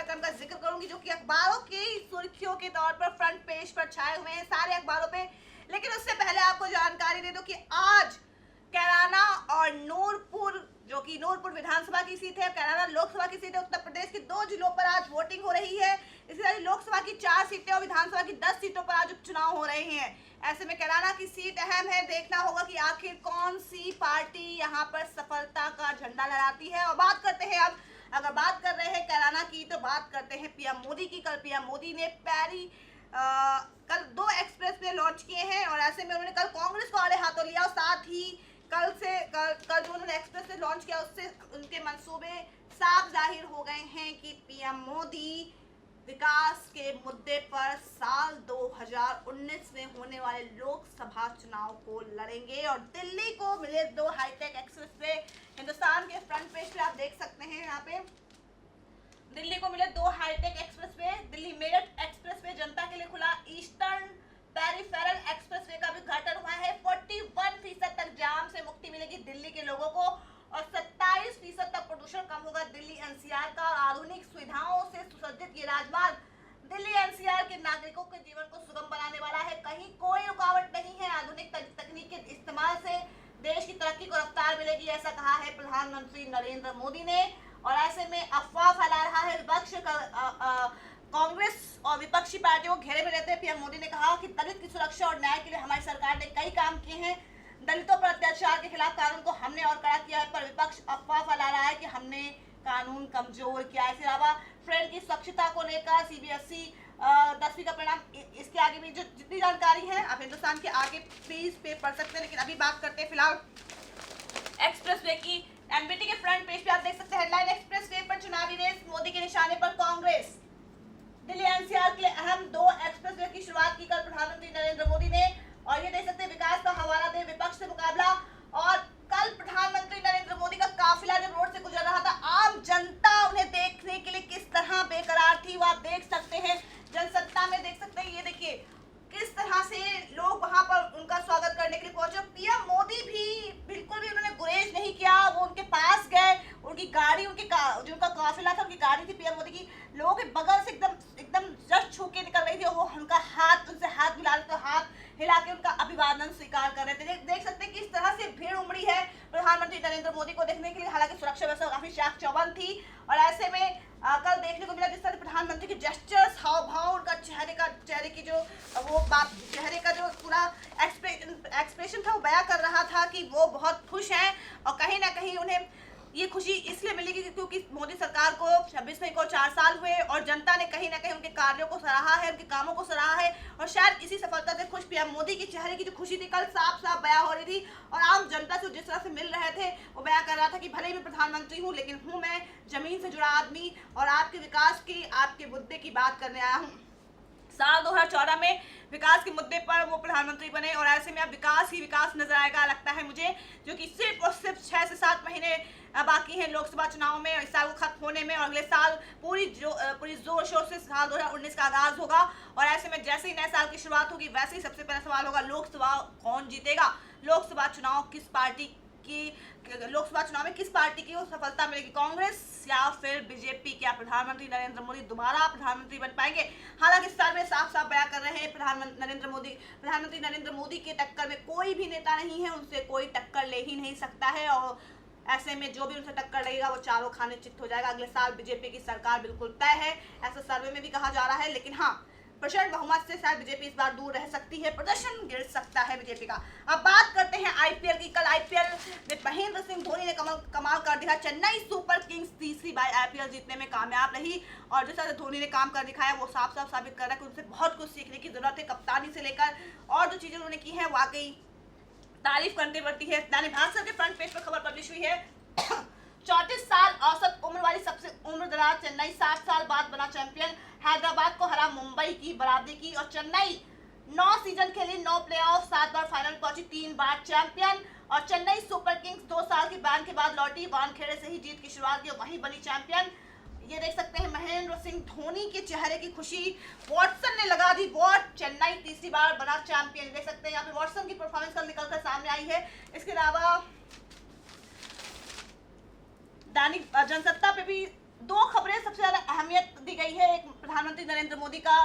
घटनाक्रम का जिक्र करूंगी जो कि अखबारों की सुर्खियों के तौर पर फ्रंट पेज पर छाए हुए हैं सारे अखबारों पे। लेकिन उससे पहले आपको जानकारी दे दूं कि आज कैराना और नूरपुर, जो कि नूरपुर विधानसभा की सीट है, कैराना लोकसभा की सीट है, उत्तर प्रदेश के 2 जिलों पर आज वोटिंग हो रही है। इसी तरह लोकसभा की 4 सीटें और विधानसभा की 10 सीटों पर आज उपचुनाव हो रहे हैं। ऐसे में कैराना की सीट अहम है, देखना होगा कि आखिर कौन सी पार्टी यहाँ पर सफलता का झंडा लहराती है। और बात करते हैं अब, अगर बात कर रहे हैं कैराना की तो बात करते हैं पीएम मोदी की। कल पीएम मोदी ने कल 2 एक्सप्रेस वे लॉन्च किए हैं और ऐसे में उन्होंने कल कांग्रेस को आड़े हाथों लिया और साथ ही कल जो उन्होंने एक्सप्रेस वे लॉन्च किया उससे उनके मंसूबे साफ जाहिर हो गए हैं कि पीएम मोदी विकास के मुद्दे पर साल 2019 में होने वाले लोकसभा चुनाव को लड़ेंगे। और दिल्ली को मिले 2 हाईटेक एक्सप्रेस वे, हिंदुस्तान के फ्रंट पेज पे आप देख सकते हैं। यहाँ पे दिल्ली को मिले 2 hi-tech expressway, Delhi Meerut expressway जनता के लिए खुला, ईस्टर्न पेरिफेरल एक्सप्रेस वे का भी उद्घाटन हुआ है। 41% तक जाम से मुक्ति मिलेगी दिल्ली के लोगों को और 27% तक प्रदूषण कम होगा दिल्ली एनसीआर का। आधुनिक सुविधाओं से सुसज्जित ये राजमार्ग दिल्ली एनसीआर के नागरिकों के जीवन को सुगम बनाने वाला है। कहीं कोई रुकावट नहीं है। आधुनिक तकनीक के इस्तेमाल से देश की तरक्की को रफ्तार मिलेगी, ऐसा कहा है प्रधानमंत्री नरेंद्र मोदी ने। और ऐसे में अफवाह फैला रहा है विपक्ष, कांग्रेस और विपक्षी पार्टियों को घेरे में रहते पीएम मोदी ने कहा कि दलित की सुरक्षा और न्याय के लिए हमारी सरकार ने कई काम किए हैं, दलितों पर अत्याचार के खिलाफ कानून को हमने और कड़ा किया है। पर विपक्ष अफवाह फैला रहा है कि हमने कानून कमजोर किया है। इसके अलावा फ्रेंड की स्वच्छता को लेकर सीबीएसई 10वीं का परिणाम, इसके आगे भी जो जितनी जानकारी है आप हिंदुस्तान के आगे पेज पे पढ़ सकते हैं। लेकिन अभी बात करते हैं फिलहाल एक्सप्रेस वे की। एनबीटी के फ्रंट पेज पे आप देख सकते हैं हेडलाइन, एक्सप्रेस वे पर चुनावी रेस, मोदी के निशाने पर कांग्रेस। दिल्ली एनसीआर के लिए अहम 2 एक्सप्रेस वे की शुरुआत की कल प्रधानमंत्री नरेंद्र मोदी ने। और ये देख सकते हैं विकास का हवाला दे विपक्ष से मुकाबला। और कल प्रधानमंत्री नरेंद्र मोदी का काफिला जब रोड से गुजर रहा था, आम जनता उन्हें देखने के लिए किस तरह बेकरार थी वो आप देख सकते हैं। जनसत्ता में देख सकते हैं, ये देखिए किस तरह से लोग वहां पर उनका स्वागत करने के लिए पहुंचे। पीएम मोदी भी बिल्कुल भी उन्होंने गुरेज नहीं किया, वो उनके पास गए, उनकी गाड़ी, जो उनका काफिला था उनकी गाड़ी थी पीएम मोदी की, लोगों के बगल से एकदम जस्ट छू के निकल रही थी। वो उनका हाथ, उनसे हाथ मिला रहे थे, हाथ हिला के उनका अभिवादन स्वीकार कर रहे थे। देख सकते हैं कि इस तरह से भीड़ उमड़ी है प्रधानमंत्री नरेंद्र मोदी को देखने के लिए। हालांकि सुरक्षा व्यवस्था काफी चाक चौबंद थी और ऐसे में कल देखने को मिला जिस तरह प्रधानमंत्री के जेस्चर्स, हाव भाव, उनका चेहरे की जो वो बात, चेहरे का जो पूरा एक्सप्रेशन था वो बयां कर रहा था कि वो बहुत खुश हैं। और कहीं ना कहीं उन्हें ये खुशी इसलिए मिलेगी क्योंकि मोदी सरकार को 26 मई को 4 साल हुए और जनता ने कहीं ना कहीं उनके कार्यों को सराहा है, उनके कामों को सराहा है। और शायद इसी सफलता से खुश पीएम मोदी के चेहरे की जो खुशी थी कल साफ साफ बयां हो रही थी। और आम जनता से जिस तरह से मिल रहे थे वो बयां कर रहा था कि भले ही मैं प्रधानमंत्री हूँ लेकिन हूँ मैं जमीन से जुड़ा आदमी और आपके विकास की, आपके मुद्दे की बात करने आया हूँ। साल 2014 में विकास के मुद्दे पर वो प्रधानमंत्री बने और ऐसे में अब विकास ही विकास नजर आएगा लगता है मुझे, जो कि सिर्फ और सिर्फ 6 से 7 महीने बाकी हैं लोकसभा चुनाव में, इस साल को खत्म होने में। और अगले साल पूरी जोर शोर से साल 2019 का आगाज होगा। और ऐसे में जैसे ही नए साल की शुरुआत होगी वैसे ही सबसे पहला सवाल होगा लोकसभा कौन जीतेगा, लोकसभा चुनाव में किस पार्टी की सफलता मिलेगी, कांग्रेस या फिर बीजेपी। क्या प्रधानमंत्री नरेंद्र मोदी दोबारा प्रधानमंत्री बन पाएंगे? हालांकि सर्वे साफ साफ बयां कर रहे हैं प्रधानमंत्री नरेंद्र मोदी के टक्कर में कोई भी नेता नहीं है, उनसे कोई टक्कर ले ही नहीं सकता है। और ऐसे में जो भी उनसे टक्कर लगेगा वो चारों खाने चित हो जाएगा। अगले साल बीजेपी की सरकार बिल्कुल तय है, ऐसा सर्वे में भी कहा जा रहा है। लेकिन हाँ, प्रचंड बहुमत से शायद बीजेपी इस बार दूर रह सकती है, प्रदर्शन गिर सकता है बीजेपी का। अब बात करते हैं आईपीएल की। कल आईपीएल में महेंद्र सिंह धोनी ने कमाल कर दिखा। चेन्नई सुपर किंग्स तीसरी बार आईपीएल जीतने में कामयाब रही और जिस तरह धोनी ने काम कर दिखाया वो साफ साफ साबित कर रहा है कि उनसे बहुत कुछ सीखने की जरूरत है। कप्तानी से लेकर और जो चीजें उन्होंने की है वाकई तारीफ करनी पड़ती है। दैनिक भास्कर के फ्रंट पेज पर खबर पब्लिश हुई है 34 साल औसत उम्र वाली सबसे उम्रदराज चेन्नई 60 साल बाद बना चैंपियन। हैदराबाद को हरा मुंबई की बराबरी की और चेन्नई 9 सीजन खेली, 9 प्लेऑफ, 7 बार फाइनल पहुंची, 3 बार चैंपियन। और चेन्नई सुपर किंग्स 2 साल की बैन के बाद लौटी, वानखेड़े से ही जीत की शुरुआत की, वहीं बनी चैंपियन। ये देख सकते हैं महेंद्र सिंह धोनी के चेहरे की खुशी, वॉटसन ने लगा दी वॉट, चेन्नई तीसरी बार बना चैंपियन। देख सकते हैं यहाँ पे वॉटसन की परफॉर्मेंस कल निकलकर सामने आई है। इसके अलावा दैनिक जनसत्ता पे भी 2 खबरें सबसे ज्यादा अहमियत दी की गई है, एक प्रधानमंत्री नरेंद्र मोदी का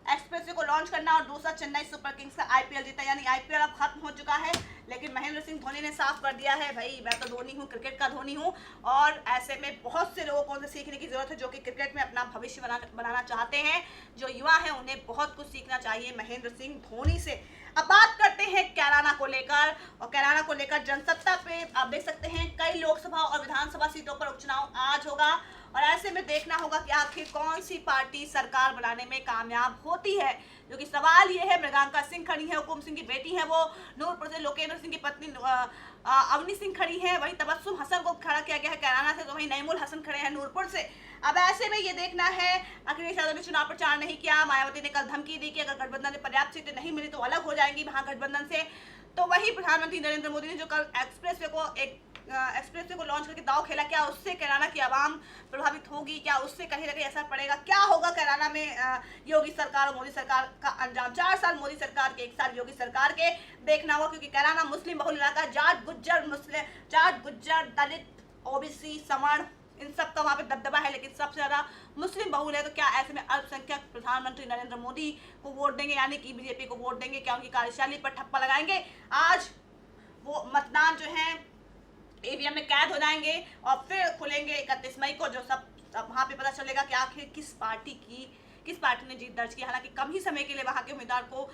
एक्सप्रेसवे को लॉन्च करना और दूसरा चेन्नई सुपर किंग्स का आईपीएल जीता, यानी आईपीएल अब खत्म हो चुका है। लेकिन महेंद्र सिंह धोनी ने साफ कर दिया है, भाई मैं तो धोनी हूँ, क्रिकेट का धोनी हूँ, और ऐसे में बहुत से लोगों को उनसे सीखने की जरूरत है जो कि क्रिकेट में अपना भविष्य बनाना चाहते हैं। जो युवा हैं उन्हें बहुत कुछ सीखना चाहिए महेंद्र सिंह धोनी से। अब बात करते हैं कैराना को लेकर, और कैराना को लेकर जनसत्ता पे आप देख सकते हैं कई लोकसभा और विधानसभा सीटों पर उपचुनाव आज होगा, और ऐसे में देखना होगा कि आखिर कौन सी पार्टी सरकार बनाने में कामयाब होती है। क्योंकि सवाल ये है, मृगांका सिंह खड़ी है, हुकुम सिंह की बेटी है वो, नूरपुर से लोकेंद्र सिंह की पत्नी अवनी सिंह खड़ी है, वही तबस्सुम हसन को खड़ा किया गया है कैराना से, तो वही नईमुल हसन खड़े हैं नूरपुर से। अब ऐसे में ये देखना है, अखिलेश यादव ने चुनाव प्रचार नहीं किया, मायावती ने कल धमकी दी कि अगर गठबंधन में पर्याप्त सीटें नहीं मिली तो अलग हो जाएंगी महागठबंधन से। तो वही प्रधानमंत्री नरेंद्र मोदी ने जो कल एक्सप्रेसवे को लॉन्च करके दाव खेला, क्या उससे कैराना की आवाम प्रभावित होगी, क्या उससे कहीं ना कहीं असर पड़ेगा, क्या होगा कैराना में योगी सरकार और मोदी सरकार का अंजाम। 4 साल मोदी सरकार के, 1 साल योगी सरकार के, देखना होगा। क्योंकि कैराना मुस्लिम बहुल इलाका, जाट गुज्जर दलित ओबीसी सवर्ण इन सब का वहाँ पे दबदबा है, लेकिन सबसे ज्यादा मुस्लिम बहुल है। तो क्या ऐसे में अल्पसंख्यक प्रधानमंत्री नरेंद्र मोदी को वोट देंगे, यानी कि बीजेपी को वोट देंगे, क्या उनकी कार्यशैली पर ठप्पा लगाएंगे। आज वो मतदान जो है ईवीएम में कैद हो जाएंगे और फिर खुलेंगे 31 मई को, जो सब वहाँ पे पता चलेगा कि आखिर किस पार्टी ने जीत दर्ज की। हालांकि कम ही समय के लिए वहाँ के उम्मीदवार को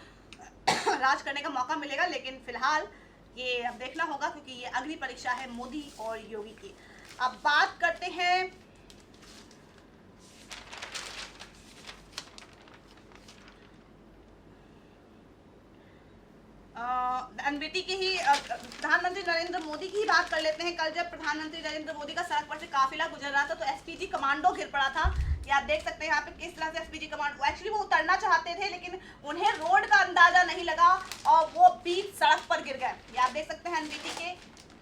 राज करने का मौका मिलेगा, लेकिन फिलहाल ये अब देखना होगा, क्योंकि ये अग्नि परीक्षा है मोदी और योगी की। अब बात करते हैं एनबीटी की ही, प्रधानमंत्री नरेंद्र मोदी की ही बात कर लेते हैं। कल जब प्रधानमंत्री नरेंद्र मोदी का सड़क पर से काफिला गुजर रहा था तो एसपीजी कमांडो गिर पड़ा था। ये आप देख सकते हैं यहाँ पे किस तरह से एसपीजी कमांडो, एक्चुअली वो उतरना चाहते थे लेकिन उन्हें रोड का अंदाजा नहीं लगा और वो बीच सड़क पर गिर गए। ये आप देख सकते हैं एनबीटी के,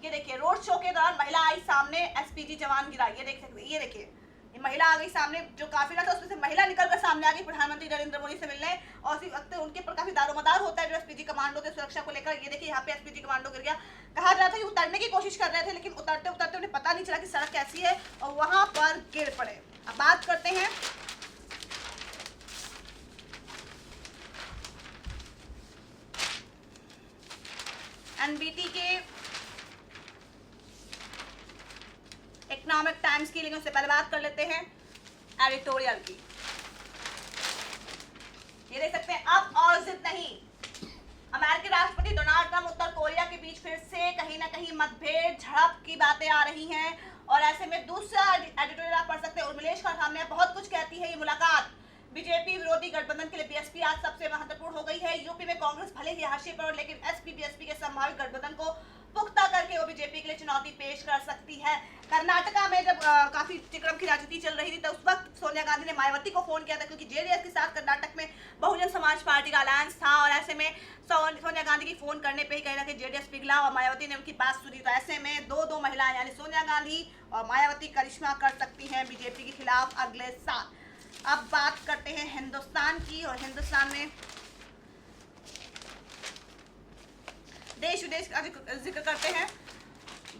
ये देखिए रोड शो के दौरान महिला आई सामने, एसपीजी जवान गिरा, ये देख सकते हैं, ये देखिए ये महिला आ गई सामने, जो काफिला था उसमें से महिला निकलकर सामने आ गई प्रधानमंत्री नरेंद्र मोदी से मिलने, और उसी वक्त उनके पर काफी दारोमदार होता है जो एसपीजी कमांडो के सुरक्षा को लेकर। ये देखिए यहाँ पे एसपीजी कमांडो गिर गया। कहा जा रहा था कि उतरने की कोशिश कर रहे थे लेकिन उतरते उतरते उन्हें पता नहीं चला कि सड़क कैसी है और वहां पर गिर पड़े। अब बात करते हैं एनबीटी के इकोनॉमिक टाइम्स की, लेकिन उससे पहले बात कर लेते हैं एडिटोरियल की। ये देख सकते हैं, अब और जिद नहीं। अमेरिकी राष्ट्रपति डोनाल्ड ट्रंप उत्तर कोरिया के बीच फिर से कहीं ना कहीं मतभेद झड़प की बातें आ रही हैं, और ऐसे में दूसरा एडिटोरियल आप पढ़ सकते हैं, उर्मिलेश का सामने बहुत कुछ कहती है ये मुलाकात। बीजेपी विरोधी गठबंधन के लिए बीएसपी आज सबसे महत्वपूर्ण हो गई है। यूपी में कांग्रेस भले ही हाशिए पर हो, लेकिन एसपी बीएसपी के संभावित गठबंधन को पुख्ता करके वो बीजेपी के लिए चुनौती पेश कर सकती है। कर्नाटका में जब काफी तिकड़म की राजनीति चल रही थी तो उस वक्त सोनिया गांधी ने मायावती को फोन किया था, क्योंकि जेडीएस के साथ कर्नाटक में बहुजन समाज पार्टी का अलायंस था, और ऐसे में सोनिया गांधी की फोन करने पे ही कहीं ना कहीं जेडीएस पिघला और मायावती ने उनकी बात सुनी। तो ऐसे में दो महिलाएं यानी सोनिया गांधी और मायावती करिश्मा कर सकती हैं बीजेपी के खिलाफ अगले साल। अब बात करते हैं हिंदुस्तान की, और हिंदुस्तान में देश विदेश का जिक्र करते हैं।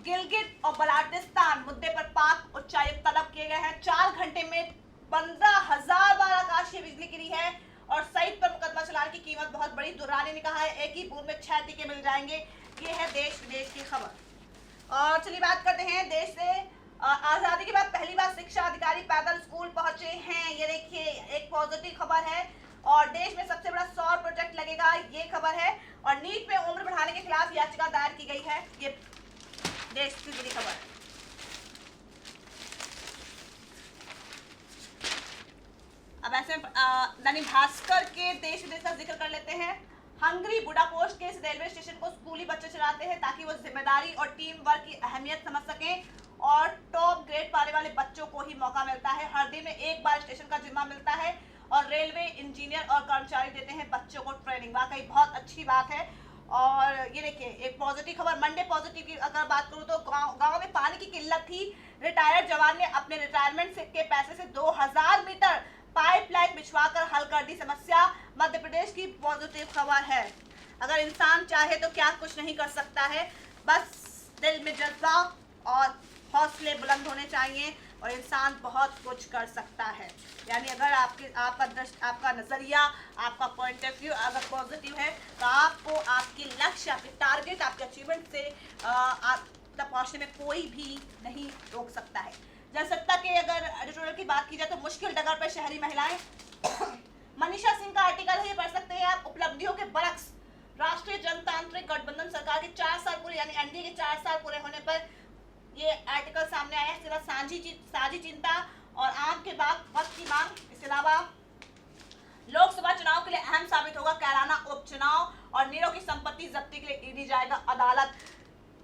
गिलगित और बल्टिस्तान मुद्दे पर पाक उच्चायुक्त तलब किए गए हैं। 4 घंटे में 15,000 बार आकाशीय बिजली गिरी है और सईद पर मुकदमा चलाने की कीमत बहुत बड़ी। दुर्रानी ने कहा है एक ही बूंद में 6 टीके मिल जाएंगे। ये है देश विदेश की खबर। और चलिए बात करते हैं देश से। आजादी के बाद पहली बार शिक्षा अधिकारी पैदल स्कूल पहुंचे हैं। ये देखिए एक पॉजिटिव खबर है, और देश में सबसे बड़ा सौर प्रोजेक्ट लगेगा, ये खबर है। और नीट में उम्र बढ़ाने के खिलाफ याचिका दायर की गई है, ये देश की बड़ी खबर है। अब ऐसे दैनिक भास्कर के देश विदेश का जिक्र कर लेते हैं। हंगरी बुडापेस्ट के इस रेलवे स्टेशन को स्कूली बच्चे चलाते हैं ताकि वो जिम्मेदारी और टीम वर्क की अहमियत समझ सकें, और टॉप ग्रेड पाने वाले बच्चों को ही मौका मिलता है। हर दिन में एक बार स्टेशन का जिम्मा मिलता है और रेलवे इंजीनियर और कर्मचारी देते हैं बच्चों को ट्रेनिंग। वाकई बहुत अच्छी बात है। और ये देखिए एक पॉजिटिव खबर, मंडे पॉजिटिव की अगर बात करूं तो गांव में पानी की किल्लत थी। रिटायर्ड जवान ने अपने रिटायरमेंट के पैसे से 2000 मीटर पाइपलाइन बिछवाकर हल कर दी समस्या। मध्य प्रदेश की पॉजिटिव खबर है। अगर इंसान चाहे तो क्या कुछ नहीं कर सकता है, बस दिल में जज्बा और हौसले बुलंद होने चाहिए। और इंसान बहुत कुछ कर सकता है। यानी अगर आपका नजरिया, आपका पॉइंट ऑफ व्यू अगर पॉजिटिव है तो आपको आपके लक्ष्य, आपके टारगेट, आपके अचीवमेंट से आप तक पहुंचने में कोई भी नहीं रोक सकता है। जनसत्ता के अगर एडिटोरियल की बात की जाए तो मुश्किल डगर पर शहरी महिलाएं, मनीषा सिंह का आर्टिकल है, ये पढ़ सकते हैं आप। उपलब्धियों के बरक्स, राष्ट्रीय जनतांत्रिक गठबंधन सरकार के 4 साल पूरे, यानी एनडीए के 4 साल पूरे होने पर ये आर्टिकल सामने आया है। सिर्फ साझी चिंता और आम के बाद वक्त की मांग। इसके अलावा लोकसभा चुनाव के लिए अहम साबित होगा कैराना उपचुनाव और नीरव की संपत्ति जब्ती के लिए ईडी जाएगा अदालत।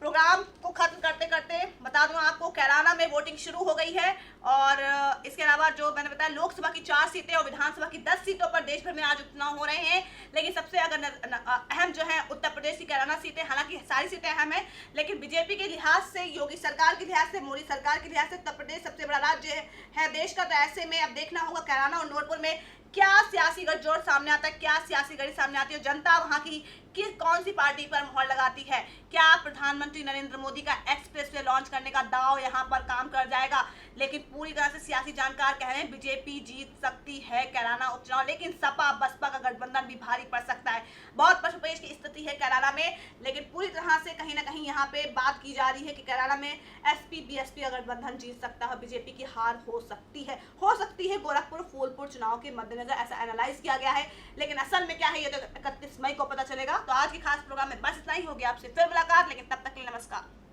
प्रोग्राम को खत्म करते करते बता दूं आपको, कैराना में वोटिंग शुरू हो गई है और इसके अलावा जो मैंने बताया लोकसभा की 4 सीटें और विधानसभा की 10 सीटों पर देश भर में आज उपचुनाव हो रहे हैं। लेकिन सबसे अगर अहम जो है उत्तर प्रदेश की कैराना सीटें, हालांकि सारी सीटें अहम है, लेकिन बीजेपी के लिहाज से, योगी सरकार के लिहाज से, मोदी सरकार के लिहाज से उत्तर प्रदेश सबसे बड़ा राज्य है देश का। तो ऐसे में अब देखना होगा कैराना और नूरपुर में क्या सियासी गठजोड़ सामने आता है, क्या सियासी गढ़ी सामने आती है, जनता वहां की कौन सी पार्टी पर मोहर लगाती है। क्या प्रधानमंत्री नरेंद्र मोदी का एक्सप्रेसवे लॉन्च करने का दाव यहां पर काम कर जाएगा। लेकिन पूरी तरह से सियासी जानकार कह रहे हैं बीजेपी जीत सकती है कैराना उपचुनाव, लेकिन सपा बसपा का गठबंधन भी भारी पड़ सकता है। बहुत पशुपेश की स्थिति है कैराना में, लेकिन पूरी तरह से कहीं ना कहीं यहाँ पे बात की जा रही है कि कैराना में एसपी बीएसपी का गठबंधन जीत सकता है, बीजेपी की हार हो सकती है गोरखपुर फूलपुर चुनाव के मद्देनजर, ऐसा एनालाइज किया गया है। लेकिन असल में क्या है ये तो 31 मई को पता चलेगा। तो आज के खास प्रोग्राम में बस इतना ही। हो गया आपसे फिर मुलाकात, लेकिन तब तक के लिए नमस्कार।